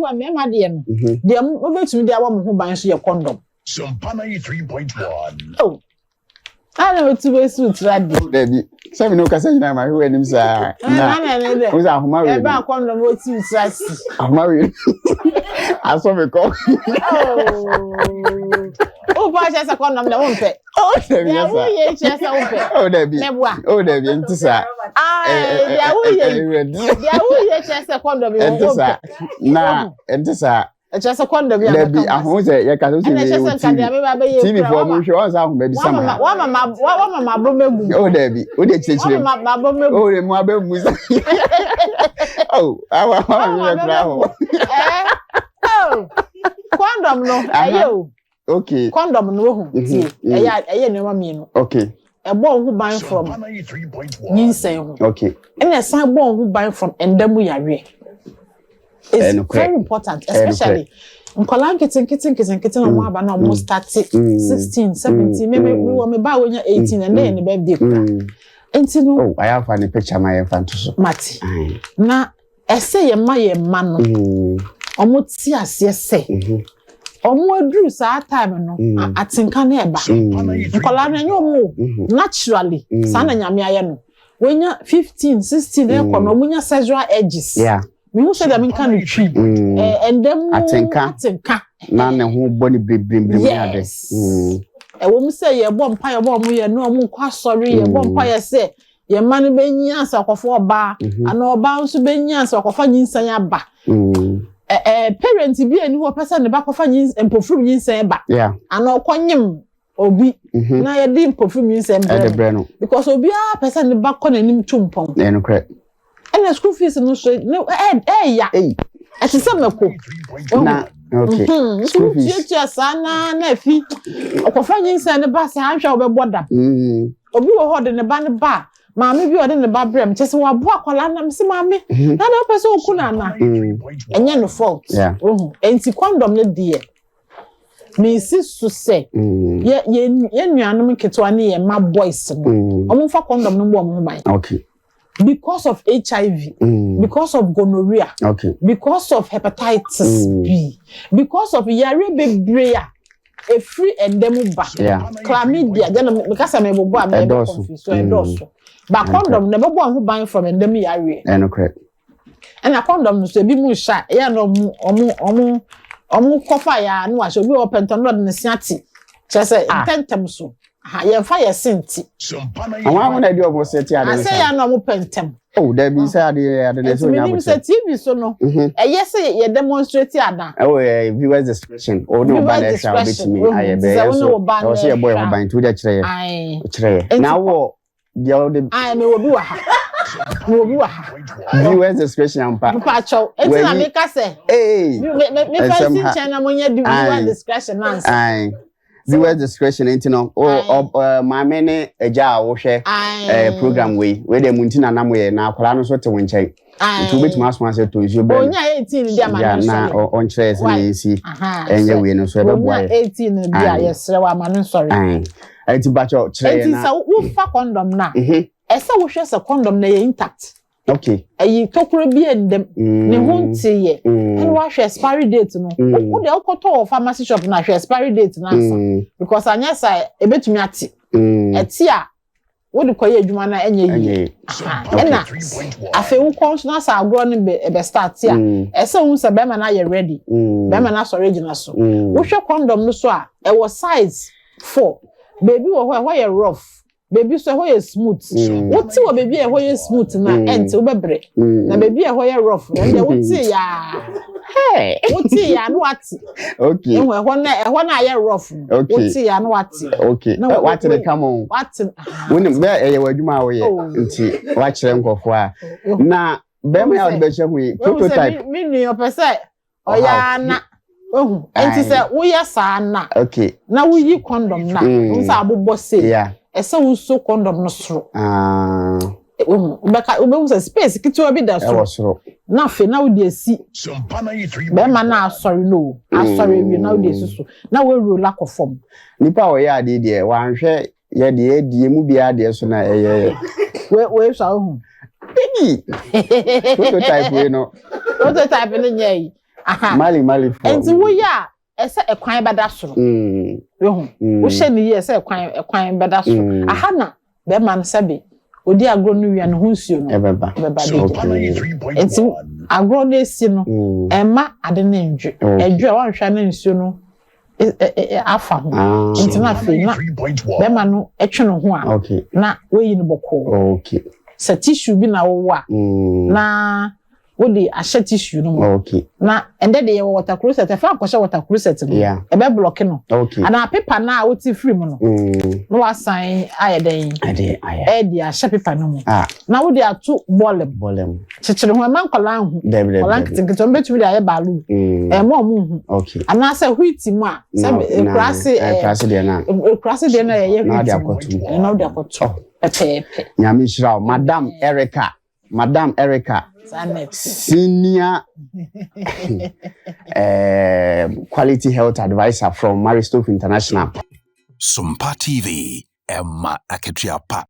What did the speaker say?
wa me ma de no de mo betumi de awo mo ho ban so ye condom Champagne 3.1. oh ana wetu we suit radi Debi se me no kasa nyina ma hwe nim sa na uza ahoma we e ba condom o ti trasi ahoma we aso me ko oh ba cha sa condom na won pe debi ya wo ye cha sa won pe debi ntisa ya wo ye cha sa condom wo ntisa na ntisa cha sa condom ya debi ahoma se ye ka so se TV for mo hwe on sa ahoma di sama wa mama bro megu debi de chichire mama bro megu re mo abemu awa me kra ho condom no ayo okay condom no hu tie eye ne ma mi no okay e bo hu ban from nyinsen hu okay and e san bo hu ban from endamu yare it's very important especially nkola kitten no mo aba na mo start 16 17 me ba wonya 18 and then birthday enti no I have a picture my fantasy mati na ese ye ma no omo ti ase ese omo adru sa time no atinka na eba nkola na nyomo naturally sa na nyame aye no wonya 15 16 e ko no munya sexual edges me who said that me can retreat and them atinka na ne ho boni brebrim ade e wo mu say ye bom pa ye bom ye no mu kwa sorry ye bom pa ye say ye man benyi asa kwofo oba ana oba nso benyi asa kwofo nyinsan aba parent bi ani ho pesa ne ba kwofo empofuru nyinsan ba ana okonyim obi na ye di empofuru nyinsan ba because obi a pesa ne ba kọ nanim tumpon no correct and school fees no so no ya ati se meko na okay school fees ya sana na fi okofa nyinsa ne ba se anhwa obeboda obi wo ho de ne ba maame bi o de ne ba brem chese wa bo akwala na mse maame na na pese okuna na enye no fault enti condom ne de me si so se ye nuanom ketwa ne ye ma boys no omo fa condom no bo omo ban okay because of HIV, because of gonorrhea, because of hepatitis B, because of yare bebrea, a free endemuba, chlamydia. Then because I'm able to be confused, so endorse. But condom never one who buy from endemic area. And a condom so be more shy. Yeah, no, coffee ya no, I shall be open to not in the siati. Just say pentem so. Ye fire senti. I want to do almost set here. I say I no pentem. Oh, there be say the so you say TV so no. Yes say ye demonstrate ada. Oh, viewers discretion. Oh no bad shall be to me. I be so say a boy who bind to the tray. Now what the I me obi wa ha. Me obi wa ha. Viewers discretion ampa. Pa chow. Enti na make say. Me fancy channel mo nya viewer discretion answer. Viewers discretion ain't no my many eja wo hwe program we dey muntina na moye na akwala no so te wo nchen to bet ma so say to nsu be onya 18 dia ma no na on chere se si enye we no so e be boy 18 dia yesre wa ma no sorry enti bacho chere na enti sa wo fa condom na ese wo hwe se condom na ye intact okay ayi tokuro bi endem ne ho ntiye and wa hwe expiry date no wo de okoto pharmacy shop na hwe expiry date na answer because anya say ebetumi ati eti a wo de koye adwuma na enye yi na afi wo konso sa agro ne be start ya ese hu se be ma na ye ready be ma na so original so wo hwe condom no so a e wo size 4 baby wo ho ye rough baby so hoe smooth wuti wo baby e hoe smooth na enti wo bebre na baby e hoe rough na wuti ya wuti ya no ati okay e ho na ye rough wuti ya no ati okay wati de come on wati woni be e ye wadwuma wo ye nti wa kire nkofo a na be ma ya de be hwe prototype mi ni opese oya na ohu enti se wo ya sa na okay na wo yi condom na nsa abobọ se yeah ese wo so condom no soro ubeka ubeuse space kitwa bi da soro na fe na wo de asi be ma na asori no asori wi na wo de susu na wo roll akofom nipa wo ya ade de wa nhwe ye de die mu bia de so na we sha hu prototype we no prototype ni nyai Mali for. Enti wo ya ese ekwan beda so. Wo hye ne ye ese ekwan beda so. Aha na be man sabe odi agro no wi no ho nsuo no. Ebeba. Enti agro no esi no ema ade na ndwe. Edwe wan hwa na nsuo no afa ho. Enti na fe na be man no etwe no ho a. Na we yi no boko. Okay. Se tissue bi na wo wa. Na wodi ahye tissue no. Na ende de water closet e fa akoshe water closet no. E be block no. Ana paper na woti free mo no. No wa sign ayeden. Ade ahye paper no mo. Na wodi atu bolem. Chichire ho man kwala hu. Kwala kitinkiton betumi de aye balu. Mo hu. Ana se huiti mu a se krase de na. Krase de na ye huiti. Na de akoto. Pepe. Nyame shira Madam Erica. Senior quality health advisor from STOPES International. Sumpa TV, Emma Aketriapa.